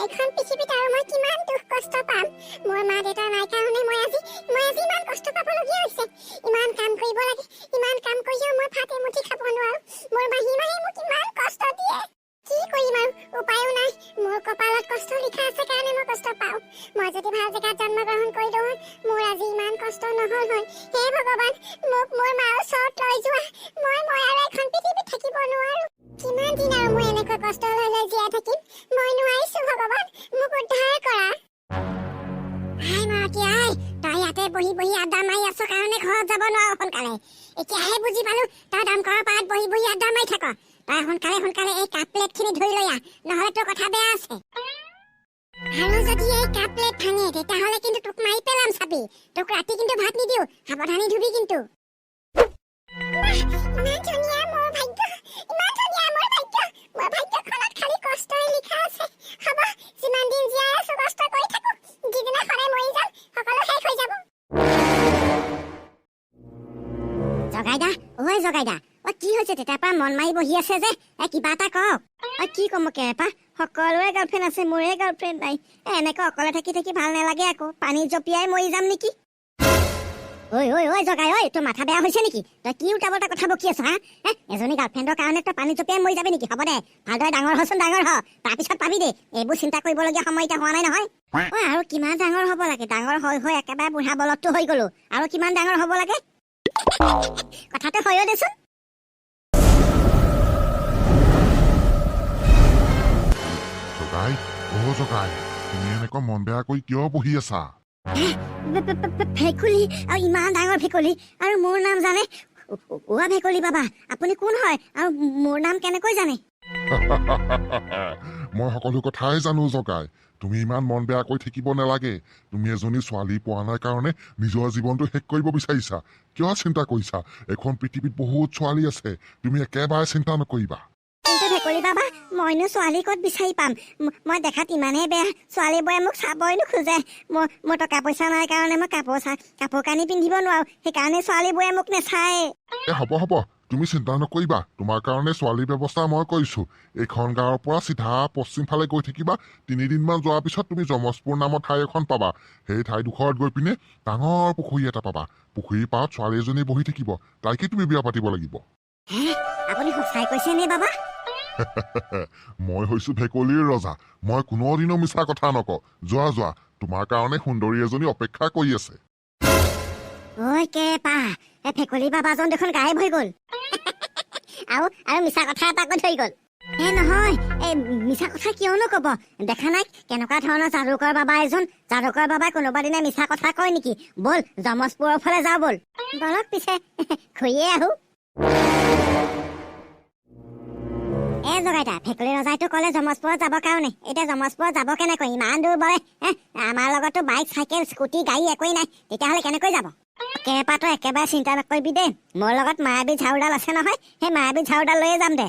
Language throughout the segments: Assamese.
এখন পৃথিৱীত আৰু মই কিমান দুখ কষ্ট পাম। মোৰ মা দেউতা নাই কাৰণে মই আজি ইমান কষ্ট পাবলগীয়া হৈছে। ইমান কাম কৰিব লাগে, ইমান কাম কৰিও মই ভাত এমুঠি খাব নোৱাৰো। মোৰ মাহী মোক ইমান কষ্ট দিয়ে। কি কৰিম আৰু উপায়ো নাই। মোৰ কপালত কষ্ট লিখা আছে কাৰণে মই কষ্ট পাওঁ। মই যদি ভাল জেগাত জন্মগ্ৰহণ কৰিলো হয়, মোৰ আজি ইমান কষ্ট নহল হয়। হে ভগৱান, মোক মোৰ মাৰ ওচৰত লৈ যোৱা। মই আৰু এখন পৃথিৱীত থাকিব নোৱাৰো। কিমান দিন আৰু মই এনেকৈ কষ্ট লৈ জীয়াই থাকিম? মই নোৱাৰিছো ভগৱান, মোক উদ্ধাৰ কৰা। হাই মাৰতি, আই তই ইয়াতে বহি আড্ডা মাৰি আছ কাৰণে ঘৰত যাব নোৱাৰো সোনকালে। এতিয়াহে বুজি পালো তই দমকলৰ পাৰত বহি আড্ডা মাৰি থাক। তই সোনকালে এই কাপ প্লেটখিনি ধৰি লৈ আহ, নহলে তোৰ কথা বেয়া আছে। আৰু যদি এই কাপ প্লেট ভাঙে তেতিয়াহলে কিন্তু তোক মাৰি পেলাম চাবি। তোক ৰাতি কিন্তু ভাত নিদিও, সাৱধানে ধুবি কিন্তু। ইমান ধুনীয়া মোৰ ভাগ্য, ইমান ধুনীয়া মোৰ ভাগ্য। মোৰ ভাগ্যখনত খালি কষ্টই লিখা আছে। হ'ব, যিমান দিন জীয়াই আছো কষ্ট কৰি থাকো। যিদিনাখনে মৰি যাম সকলো শেষ হৈ যাব। জগাইদা, ঐ জগাইদা, কি হৈছে? তেতিয়াৰ পৰা মন মাৰি বহি আছে যে, কিবা এটা কওক। কি কম কেপা, সকলোৰে গাৰ্লফ্ৰেণ্ড আছে, মোৰে গাৰ্লফ্ৰেণ্ড নাই। এনেকৈ অকলে থাকি ভাল নালাগে আকৌ। পানীত জপিয়াই মৰি যাম নেকি? ঐ জগাই, তোৰ মাথা বেয়া হৈছে নেকি? তই কি উল্টা পাল্টা কথা বকি আছ হা? এজনী গাৰ্লফ্ৰেণ্ডৰ কাৰণে তই পানীত জপিয়াই মৰি যাবি নেকি? হ'ব দে, ভালদৰে ডাঙৰ হচোন, ডাঙৰ হ, তাৰপিছত পাবি দে। এইবোৰ চিন্তা কৰিবলগীয়া সময় এতিয়া হোৱা নাই নহয়। আৰু কিমান ডাঙৰ হ'ব লাগে? ডাঙৰ হৈ একেবাৰে বুঢ়া বলদটো হৈ গলো। আৰু কিমান ডাঙৰ হ'ব লাগে? কথাটো হয়ও দেচোন। জগাই, জগাই, তুমি এনেকুৱা মন বেয়া কৰি কিয় বহি আছা? ভেকুলী, আৰু ইমান ডাঙৰ ভেকুলী, আৰু মোৰ নাম জানে? ভেকুলী বাবা, আপুনি কোন হয় আৰু মোৰ নাম কেনেকৈ জানে? মই সকলো কথাই জানো জগাই। তুমি ইমান মন বেয়া কৰি থাকিব নালাগে। তুমি এজনী ছোৱালী পোৱা নাই কাৰণে নিজৰ জীৱনটো শেষ কৰিব বিচাৰিছা। কিয় চিন্তা কৰিছা? এখন পৃথিৱীত বহুত ছোৱালী আছে, তুমি একেবাৰে চিন্তা নকৰিবা। কিন্তু ভেকুলী বাবা, মইনো ছোৱালী ক'ত বিচাৰি পাম? মই দেখাত ইমানেই বেয়া, ছোৱালীবোৰে মোক চাবই নোখোজে। মোৰ টকা পইচা নাই কাৰণে মই কাপোৰ কানি পিন্ধিব নোৱাৰো, সেইকাৰণে ছোৱালীবোৰে মোক নেচায়। হ'ব, তুমি চিন্তা নকৰিবা। তোমাৰ কাৰণে ছোৱালীৰ ব্যৱস্থা মই কৰিছো। এইখন গাঁৱৰ পৰা চিধা পশ্চিম ফালে গৈ থাকিবা। 3 দিনমান যোৱাৰ পিছত তুমি যমজপুৰ নামৰ ঠাই এখন পাবা। সেই ঠাইডোখৰত গৈ পিনে ডাঙৰ পুখুৰী এটা পাবা। পুখুৰীৰ পাৰত ছোৱালী এজনী বহি থাকিব, তাইকে তুমি বিয়া পাতিব লাগিব। আপুনি সঁচাই কৈছে নে বাবা? মই হৈছো ভেকুলীৰ ৰজা। মই কোনোদিনো মিছা কথা নকওঁ। যোৱা, তোমাৰ কাৰণে সুন্দৰী এজনী অপেক্ষা কৰি আছে। ঐ কেপা, ভেকুলী বাবাজন দেখোন গায়ব হৈ গল। আৰু মিছা কথা এটা কৈ থৈ গল। নহয়, মিছা কথা কিয়নো কব? দেখা নাই কেনেকুৱা ধৰণৰ যাদুকৰ বাবা এজন? যাদুকৰ বাবাই কোনোবা দিনা মিছা কথা কয় নেকি? বল যমজপুৰৰ ফালে যাওঁ বল। বলক পিছে ঘূৰিয়ে আহো। জগাইতা, ভেকুলী ৰজাইটো কলে যমজপুৰত যাবৰ কাৰণে। এতিয়া যমজপুৰত যাব কেনেকৈ? ইমান দূৰ বৰে। আমাৰ লগতো বাইক, চাইকেল, স্কুটি, গাড়ী একোৱেই নাই। তেতিয়াহলে কেনেকৈ যাব? কেপাতো একেবাৰে চিন্তা নকৰিবি দেই। মোৰ লগত মায়াবী ঝাৰুডাল আছে নহয়, সেই মায়াবী ঝাৰুডাল লৈয়ে যাম দে।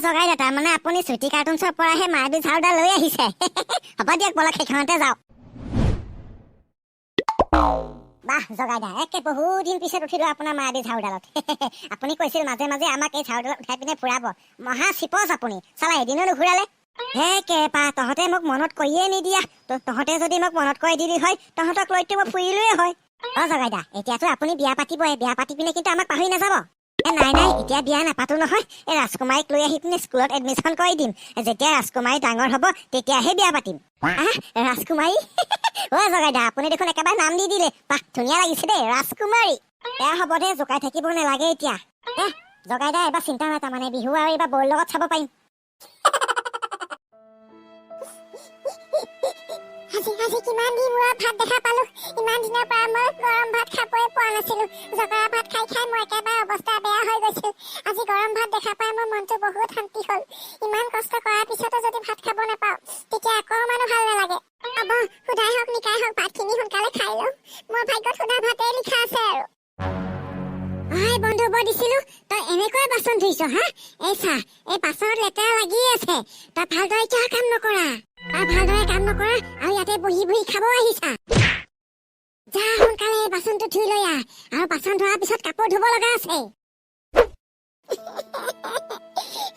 জগাইতা, তাৰমানে আপুনি চুটি কাৰ্টুনছৰ পৰা সেই মায়াবী ঝাৰুডাল লৈ আহিছে। হ'ব দিয়ক, বলক সেইখনতে যাওঁ। বাহ জগাইদা, বহুত দিন পিছত উঠিলো আপোনাৰ মায়াবী ঝাৰুডালত। আপুনি কৈছিল মাজে মাজে আমাক এই ঝাৰুডালত উঠাই পিনে ফুৰাব। মহা চিপচ আপুনি, চালা এদিনো নুঘূৰালে। কেপা, তহঁতে মোক মনত কৰিয়ে নিদিয়া। তহঁতে যদি মোক মনত কৰি দিলি হয়, তহঁতক লৈতো মই ফুৰিলোৱে হয়। জগাইদা, এতিয়াতো আপুনি বিয়া পাতিবই। বিয়া পাতি পিনে কিন্তু আমাক পাহৰি নাযাব। নাই, এতিয়া বিয়া নাপাতো নহয়। এই ৰাজকুমাৰীক লৈ আহি পিনে স্কুলত এডমিশ্যন কৰি দিম। যেতিয়া ৰাজকুমাৰী ডাঙৰ হব তেতিয়াহে বিয়া পাতিম। ৰাজকুমাৰী? জগাইদা, আপুনি দেখোন একেবাৰে নাম দি দিলে। বাহ, ধুনীয়া লাগিছে দেই, ৰাজকুমাৰী। হ'ব দে, জোকাই থাকিব নালাগে এতিয়া। জগাইদা, এবাৰ চিন্তা নাই, তাৰমানে বিহু আৰু এইবাৰ বৌৰ লগত চাব পাৰিম। আজি কিমান দিন মূৰত ভাত দেখা পালো। ইমান দিনৰ পৰা মই গৰম ভাত খাবই পোৱা নাছিলো। জগৰা ভাত খাই মোৰ একেবাৰে অৱস্থা বেয়া হৈ গৈছিল। আজি গৰম ভাত দেখা পাই মোৰ মনটো বহুত শান্তি হ'ল। ইমান কষ্ট কৰাৰ পিছতো যদি ভাত খাব নাপাওঁ, তেতিয়া অকমানো ভাল নালাগে। হ'ব, সুধাই হওক নিকাই হওক, ভাতখিনি সোনকালে খাই লওঁ। মোৰ ভাগ্যত সুধা ভাতেই লিখা আছে আৰু। বন্ধু বৰ দিছিলো, তই এনেকৈ বাচন ধুইছ হা? এই চা, এই বাচনত লেতেৰা লাগি আছে। তই ভালদৰে কিয় কাম নকৰা? ভালদৰে কাম নকৰা আৰু ইয়াতে বহি খাব আহিছা। যা সোনকালে বাচনটো ধুই লৈ আহ, আৰু বাচন ধোৱাৰ পিছত কাপোৰ ধুব লগা আছে।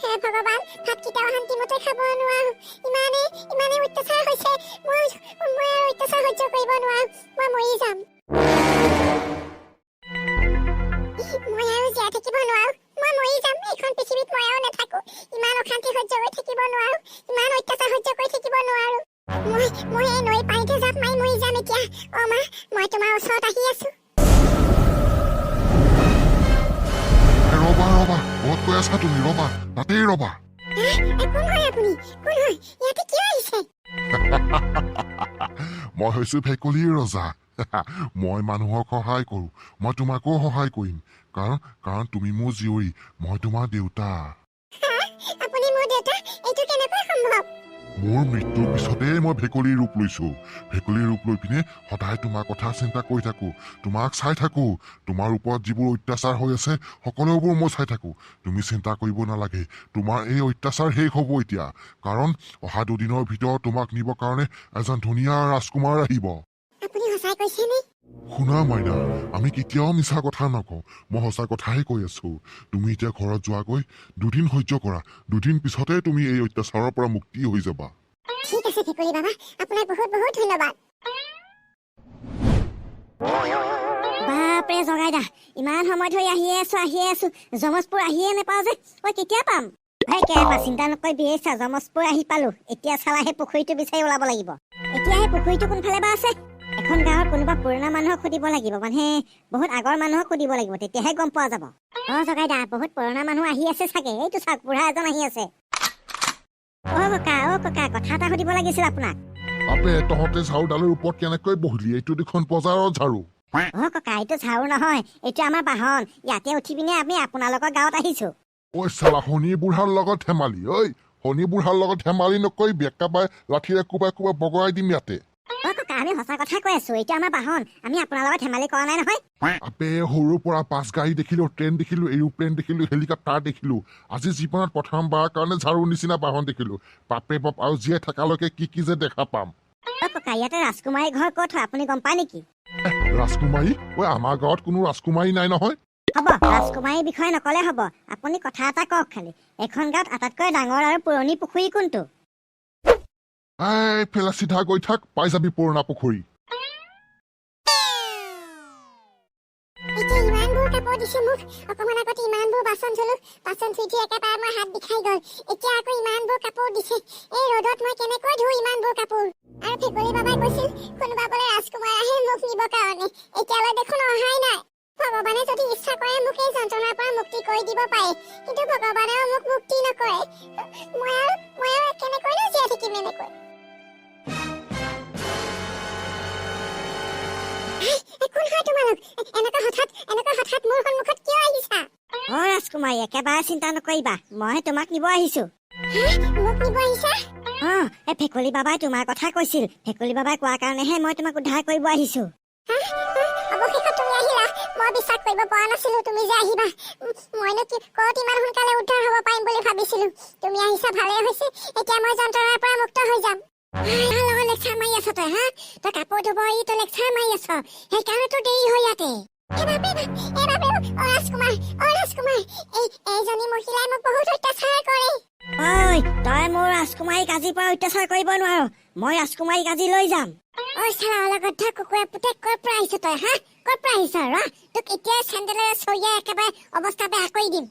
হে ভগৱান, ভালকৈ খাব নোৱাৰো ইমানে অত্যাচাৰ হৈছে মই আৰু অত্যাচাৰ সহ্য কৰিব নোৱাৰো মই মৰি যাম মই আৰু জীয়াই থাকিব নোৱাৰো মই মৰি যাম এইখন পৃথিৱীত মই আৰু নাথাকো ইমান অশান্তি সহ্য কৰি থাকিব নোৱাৰো ইমান অত্যাচাৰ সহ্য কৰি থাকিব নোৱাৰো মই এই নৈ পানীতে জাপ মাৰি মৰি যাম এতিয়া অ মা মই তোমাৰ ওচৰত আহি আছো ৰবা বহুত কৈ আছা তুমি ৰবা তাতেই ৰবা কোন হয় আপুনি কোন হয় ইয়াতে কিয় আহিছে মই হৈছো ভেকুলীৰ ৰজা মই মানুহক সহায় কৰো মই তোমাকো সহায় কৰিম কাৰণ তুমি মোৰ জীয়ৰী মই তোমাৰ দেউতা আপুনি মোৰ দেউতা এইটো কেনেকৈ সম্ভৱ মোৰ মৃত্যুৰ পিছতেই মই ভেকুলীৰ ৰূপ লৈছো ভেকুলীৰ ৰূপ লৈ পিনে সদায় তোমাৰ কথা চিন্তা কৰি থাকো তোমাক চাই থাকো তোমাৰ ওপৰত যিবোৰ অত্যাচাৰ হৈ আছে সকলোবোৰ মই চাই থাকো তুমি চিন্তা কৰিব নালাগে তোমাৰ এই অত্যাচাৰ শেষ হ'ব এতিয়া কাৰণ অহা দুদিনৰ ভিতৰত তোমাক নিবৰ কাৰণে এজন ধুনীয়া ৰাজকুমাৰ আহিব আপুনি সঁচাই কৈছেনে শুনা মাইনা আমি কেতিয়াও মিছা কথা নকওঁ মই সঁচা কথাহে কৈ আছো তুমি এতিয়া ঘৰত যোৱাগৈ দুদিন সহ্য কৰা দুদিন পিছতে তুমি এই অত্যাচাৰৰ পৰা মুক্তি হৈ যাবা ঠিক আছে ভেকুলী বাবা আপোনাক বহুত বহুত ধন্যবাদ বাপৰে জগাইদা ইমান সময় ধৰি আহিয়ে আছো যমজপুৰ আহিয়ে নাপাওঁ যে মই কেতিয়া পাম ভাই কেৰেপা চিন্তা নকৰি বিহেছা যমজপুৰ আহি পালো এতিয়া চালা সেই পুখুৰীটো বিচাৰি ওলাব লাগিব এতিয়া সেই পুখুৰীটো কোনফালে বা আছে এখন গাঁৱৰ কোনোবা পুৰণা মানুহক সুধিব লাগিব মানে বহুত আগৰ মানুহক সুধিব লাগিব তেতিয়াহে গম পোৱা যাব অ জগাইদা বহুত পুৰণা মানুহ আহি আছে চাগে এইটো চাওক বুঢ়া এজন আহি আছে অ ককা কথা এটা সুধিব লাগিছিল আপোনাক আপে তহঁতে ঝাৰুডালৰ ওপৰত কেনেকৈ বহিলি এইটো দেখোন বজাৰৰ ঝাৰু অ ককা এইটো ঝাৰু নহয় এইটো আমাৰ বাহন ইয়াতে উঠি পিনে আমি আপোনালোকৰ গাঁৱত আহিছো ঐ চালা শনি বুঢ়াৰ লগত ধেমালি ঐ শনি বুঢ়াৰ লগত ধেমালি নকৰিবি একেবাৰে লাঠিৰে কোবাই বগৰাই দিম ইয়াতে অ ককা আমি সঁচা কথা কৈ আছো এইটো আমাৰ বাহন আমি আপোনাৰ লগত ধেমালি কৰা নাই নহয় আপে সৰুৰ পৰা বাছ গাড়ী দেখিলো ট্ৰেইন দেখিলো এৰোপ্লেন দেখিলো হেলিকপ্টাৰ দেখিলো আজি জীৱনত প্ৰথমবাৰৰ কাৰণে ঝাৰু নিচিনা বাহন দেখিলো বাপে বাপ আৰু জীয়াই থকালৈকে কি যে দেখা পাম অ ককা ইয়াতে ৰাজকুমাৰী ঘৰ ক'ত হয় আপুনি গম পায় নেকি ৰাজকুমাৰী ঐ আমাৰ গাঁৱত কোনো ৰাজকুমাৰী নাই নহয় হ'ব ৰাজকুমাৰীৰ বিষয়ে নকলে হ'ব আপুনি কথা এটা কওক খালি এখন গাঁৱত আটাইতকৈ ডাঙৰ আৰু পুৰণি পুখুৰী কোনটো ফেলা চিধা গৈ থাক পাই যাবি পুৰণা পুখুৰী এতিয়া ইমানবোৰ কাপোৰ দিছে মোক অকমান আগতে ইমানবোৰ বাচন ধুলো বাচন ধুই একেবাৰে মোৰ হাত বিষাই গ'ল এতিয়া আকৌ ইমানবোৰ কাপোৰ দিছে এই ৰ'দত মই কেনেকৈ ধুই ইমানবোৰ কাপোৰ আৰু ভেকুলী বাবাই কৈছিল কোনোবা বোলে ৰাজকুমাৰ আহে মোক নিবৰ কাৰণে এতিয়ালৈ দেখোন অহাই নাই ভগৱানে যদি ইচ্ছা কৰে মোক এই যন্ত্ৰণাৰ পৰা মুক্তি কৰি দিব পাৰে কিন্তু ভগৱানেও মোক মুক্তি নকৰে মই আৰু কেনেকৈনো জীয়াই থাকিম এনেকৈ কোন হয় তোমালোক এনেকুৱা হঠাৎ মোৰ সন্মুখত কিয় আহিছা অ ৰাজকুমাৰী একেবাৰে চিন্তা নকৰিবা মই তোমাক নিব আহিছো মোক নিব আহিছা এই ভেকুলী বাবাই তোমাৰ কথা কৈছিল ভেকুলী বাবাই কোৱাৰ কাৰণেহে মই তোমাক উদ্ধাৰ কৰিব আহিছো অৱশেষত তুমি আহিলা মই বিশ্বাস কৰিব পৰা নাছিলো তুমি যে আহিবা মইনো ক'ত ইমান সোনকালে উদ্ধাৰ হ'ব পাৰিম বুলি ভাবিছিলো তুমি আহিছা ভালেই হৈছে এতিয়া মই যন্ত্ৰণাৰ পৰা মুক্ত হৈ যাম লগত লেকচাৰ মাৰি আছ তই তই কাপোৰ ধুব তই লেকচাৰ মাৰি আছ সেইকাৰণে তোৰ দেৰি হয় ইয়াতে ৰাজকুমাৰ এইজনী মহিলাই মোক বহুত অত্যাচাৰ কৰে ঐ তই মোৰ ৰাজকুমাৰীক আজিৰ পৰা অত্যাচাৰ কৰিব নোৱাৰ মই ৰাজকুমাৰীক আজি লৈ যাম ঐ চালা লগত কুকুৰা পুতেক ক'ৰ পৰা আহিছ তই ক'ৰ পৰা আহিছ তোক এতিয়া চেণ্ডেলেৰে চৰিয়াই একেবাৰে অৱস্থা বেয়া কৰি দিম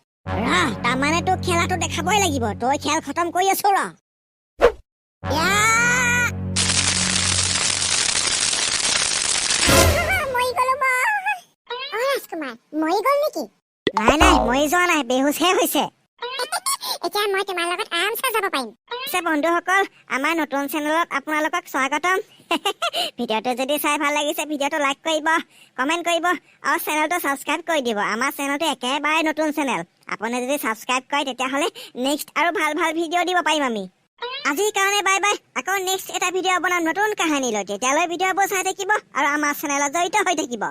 তাৰমানে তোক খেলাটো দেখাবই লাগিব তই খেল খতম কৰি আছো মৰি গ'ল নেকি নাই মৰি যোৱা নাই বেহুচহে হৈছে এতিয়া মই তোমাৰ লগত আৰামছে যাব পাৰিম বন্ধুসকল আমাৰ নতুন চেনেলত আপোনালোকক স্বাগতম ভিডিঅ'টো যদি চাই ভাল লাগিছে ভিডিঅ'টো লাইক কৰিব কমেণ্ট কৰিব আৰু চেনেলটো ছাবস্ক্ৰাইব কৰি দিব আমাৰ চেনেলটো একেবাৰে নতুন চেনেল আপুনি যদি ছাবস্ক্ৰাইব কৰে তেতিয়াহ'লে নেক্সট আৰু ভাল ভিডিঅ' দিব পাৰিম আমি আজিৰ কাৰণে বাই আকৌ নেক্সট এটা ভিডিঅ' বনাম নতুন কাহিনী লৈ তেতিয়ালৈ ভিডিঅ'বোৰ চাই থাকিব আৰু আমাৰ চেনেলত জড়িত হৈ থাকিব